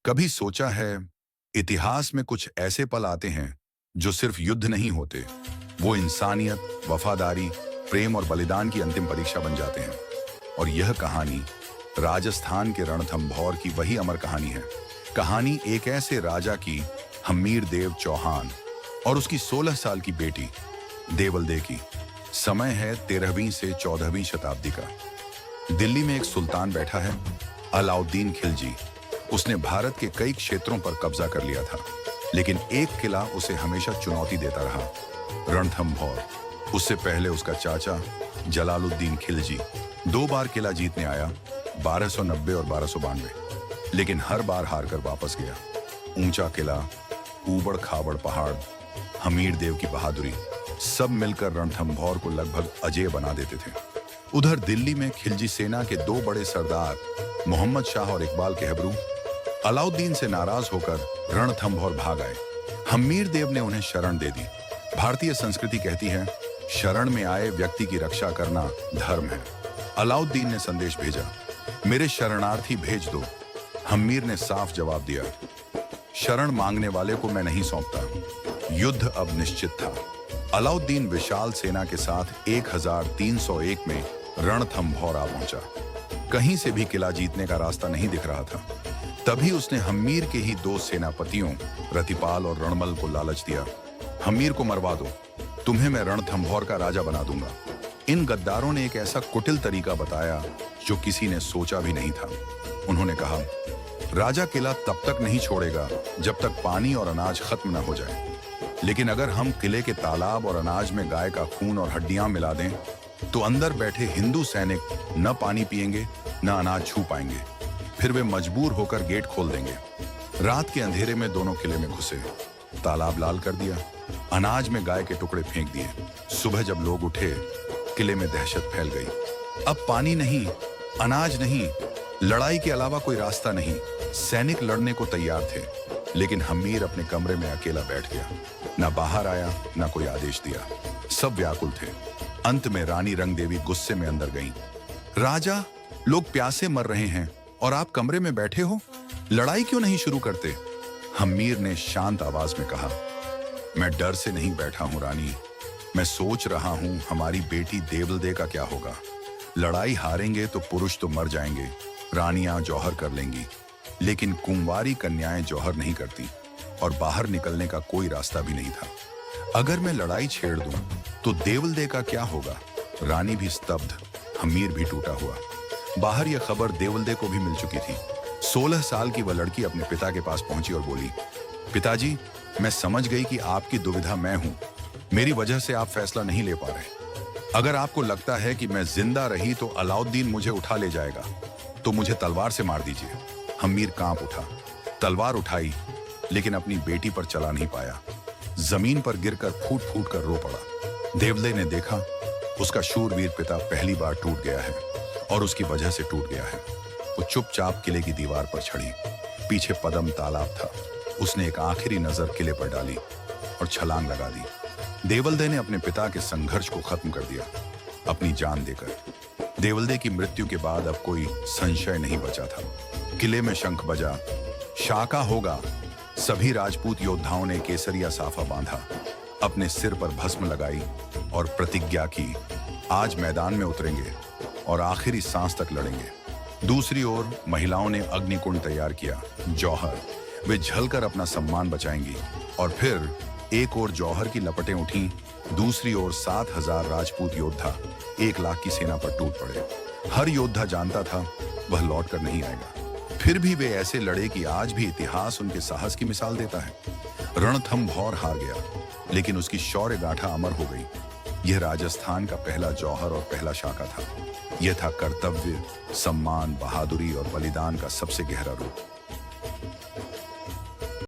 कभी सोचा है, इतिहास में कुछ ऐसे पल आते हैं जो सिर्फ युद्ध नहीं होते, वो इंसानियत, वफादारी, प्रेम और बलिदान की अंतिम परीक्षा बन जाते हैं। और यह कहानी राजस्थान के रणथंभौर की वही अमर कहानी है। कहानी एक ऐसे राजा की, हम्मीर देव चौहान, और उसकी 16 साल की बेटी देवलदे की। समय है 13वीं से 14वीं शताब्दी का। दिल्ली में एक सुल्तान बैठा है, अलाउद्दीन खिलजी। उसने भारत के कई क्षेत्रों पर कब्जा कर लिया था, लेकिन एक किला उसे हमेशा चुनौती देता रहा, रणथंभौर। उससे पहले उसका चाचा जलालुद्दीन खिलजी 2 बार किला जीतने आया, 1290 और 1292, लेकिन हर बार हारकर वापस गया। ऊंचा किला, ऊबड़ खाबड़ पहाड़, हमीर देव की बहादुरी, सब मिलकर रणथंभौर को लगभग अजेय बना देते थे। उधर दिल्ली में खिलजी सेना के 2 बड़े सरदार मोहम्मद शाह और इकबाल केहबरू अलाउद्दीन से नाराज होकर रणथंभौर भाग आए। हम्मीर देव ने उन्हें शरण दे दी। भारतीय संस्कृति कहती है, शरण में आए व्यक्ति की रक्षा करना धर्म है। अलाउद्दीन ने संदेश भेजा, मेरे शरणार्थी भेज दो। हम्मीर ने साफ जवाब दिया, शरण मांगने वाले को मैं नहीं सौंपता। युद्ध अब निश्चित था। अलाउद्दीन विशाल सेना के साथ 1301 में रणथंभौर आ पहुंचा। कहीं से भी किला जीतने का रास्ता नहीं दिख रहा था। तभी उसने हम्मीर के ही 2 सेनापतियों रतिपाल और रणमल को लालच दिया, हम्मीर को मरवा दो, तुम्हें मैं रणथंभौर का राजा बना दूंगा। इन गद्दारों ने एक ऐसा कुटिल तरीका बताया जो किसी ने सोचा भी नहीं था। उन्होंने कहा, राजा किला तब तक नहीं छोड़ेगा जब तक पानी और अनाज खत्म न हो जाए, लेकिन अगर हम किले के तालाब और अनाज में गाय का खून और हड्डियां मिला दें तो अंदर बैठे हिंदू सैनिक न पानी पिएंगे न अनाज छू पाएंगे। फिर वे मजबूर होकर गेट खोल देंगे। रात के अंधेरे में दोनों किले में घुसे, तालाब लाल कर दिया, अनाज में गाय के टुकड़े फेंक दिए। सुबह जब लोग उठे, किले में दहशत फैल गई। अब पानी नहीं, अनाज नहीं, लड़ाई के अलावा कोई रास्ता नहीं। सैनिक लड़ने को तैयार थे, लेकिन हम्मीर अपने कमरे में अकेला बैठ गया। ना बाहर आया, ना कोई आदेश दिया। सब व्याकुल थे। अंत में रानी रंगदेवी गुस्से में अंदर गईं। राजा, लोग प्यासे मर रहे हैं और आप कमरे में बैठे हो, लड़ाई क्यों नहीं शुरू करते? हम्मीर ने शांत आवाज में कहा, मैं डर से नहीं बैठा हूं रानी, मैं सोच रहा हूं हमारी बेटी देवलदे का क्या होगा। लड़ाई हारेंगे तो पुरुष तो मर जाएंगे, रानियां जौहर कर लेंगी, लेकिन कुंवारी कन्याएं जौहर नहीं करती, और बाहर निकलने का कोई रास्ता भी नहीं था। अगर मैं लड़ाई छेड़ दूं तो देवलदे का क्या होगा? रानी भी स्तब्ध, हम्मीर भी टूटा हुआ। बाहर यह खबर देवलदे को भी मिल चुकी थी। 16 साल की वह लड़की अपने पिता के पास पहुंची और बोली, पिताजी, मैं समझ गई कि आपकी दुविधा मैं हूं। मेरी वजह से आप फैसला नहीं ले पा रहे। अगर आपको लगता है कि मैं जिंदा रही तो अलाउद्दीन मुझे उठा ले जाएगा, तो मुझे तलवार से मार दीजिए। हम्मीर कांप उठा, तलवार उठाई, लेकिन अपनी बेटी पर चला नहीं पाया। जमीन पर गिरकर फूट फूट कर रो पड़ा। देवलदे ने देखा, उसका शूरवीर पिता पहली बार टूट गया है, और उसकी वजह से टूट गया है। वो चुपचाप किले की दीवार पर चढ़ी। पीछे पदम तालाब था। उसने एक आखिरी नजर किले पर डाली और छलांग लगा दी। देवलदे ने अपने पिता के संघर्ष को खत्म कर दिया, अपनी जान देकर। देवलदे की मृत्यु के बाद अब कोई संशय नहीं बचा था। किले में शंख बजा, शाका होगा। सभी राजपूत योद्धाओं ने केसरिया साफा बांधा, अपने सिर पर भस्म लगाई और प्रतिज्ञा की, आज मैदान में उतरेंगे और आखिरी सांस तक लड़ेंगे। दूसरी ओर महिलाओं ने अग्निकुंड तैयार किया, जौहर। वे झलकर अपना सम्मान बचाएंगी। और फिर एक ओर जौहर की लपटें उठीं, दूसरी ओर 7000 राजपूत योद्धा 1 लाख की सेना पर टूट पड़े। हर योद्धा जानता था वह लौट कर नहीं आएगा। फिर भी वे ऐसे लड़े कि आज भी इतिहास उनके साहस की मिसाल देता है। रणथंभौर हार गया, लेकिन उसकी शौर्य गाथा अमर हो गई। यह राजस्थान का पहला जौहर और पहला शाका था। यह था कर्तव्य, सम्मान, बहादुरी और बलिदान का सबसे गहरा रूप।